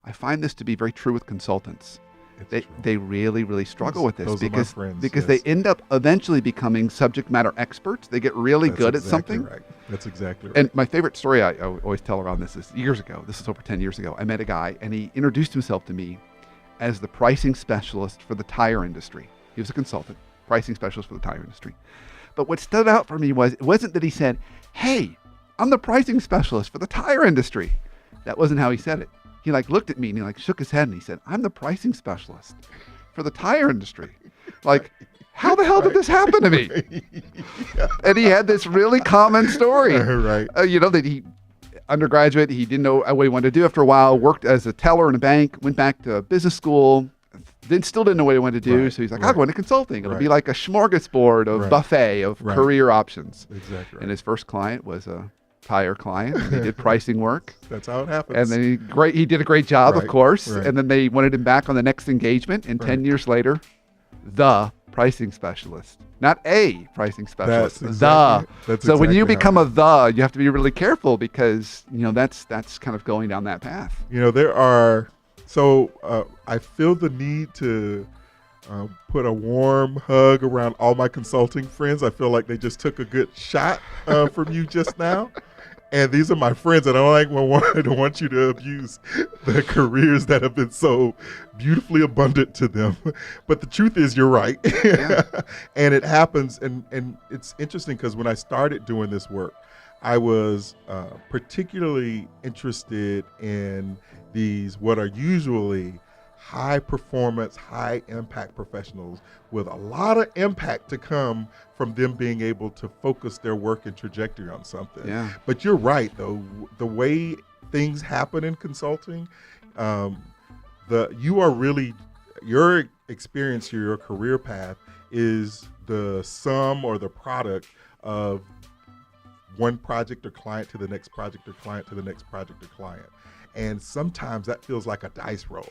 I find this to be very true with consultants. It's true. They really, really struggle with this Those are my friends, because yes. they end up eventually becoming subject matter experts. They get really That's good exactly at something. Right. That's exactly right. And my favorite story I always tell around this is years ago. This is over 10 years ago. I met a guy, and he introduced himself to me as the pricing specialist for the tire industry. He was a consultant, pricing specialist for the tire industry. But what stood out for me was, it wasn't that he said, "Hey, I'm the pricing specialist for the tire industry." That wasn't how he said it. He looked at me and he shook his head and he said, "I'm the pricing specialist for the tire industry." How the hell did this happen to me? Yeah. And he had this really common story. Right. That he, undergraduate, he didn't know what he wanted to do after a while, worked as a teller in a bank, went back to business school, then still didn't know what he wanted to do. Right, So he's like, right. I'll go into consulting. It'll be Right. like a smorgasbord of Right. buffet of Right. career options. Exactly right. And his first client was a tire client. And he did pricing work. That's how it happens. And then he did a great job, of Right, course. right. And then they wanted him back on the next engagement. And 10 Right. years later, the pricing specialist, not a pricing specialist, That's the. that's So when you exactly how become it a the, you have to be really careful because, that's kind of going down that path. There are, I feel the need to put a warm hug around all my consulting friends. I feel like they just took a good shot from you just now. And these are my friends, and I don't want you to abuse the careers that have been so beautifully abundant to them. But the truth is, you're right. Yeah. And it happens, and it's interesting because when I started doing this work, I was particularly interested in these, what are usually high performance, high impact professionals with a lot of impact to come from them being able to focus their work and trajectory on something. Yeah. But you're right, though. The way things happen in consulting, your experience, your career path is the sum or the product of one project or client to the next project or client to the next project or client. And sometimes that feels like a dice roll.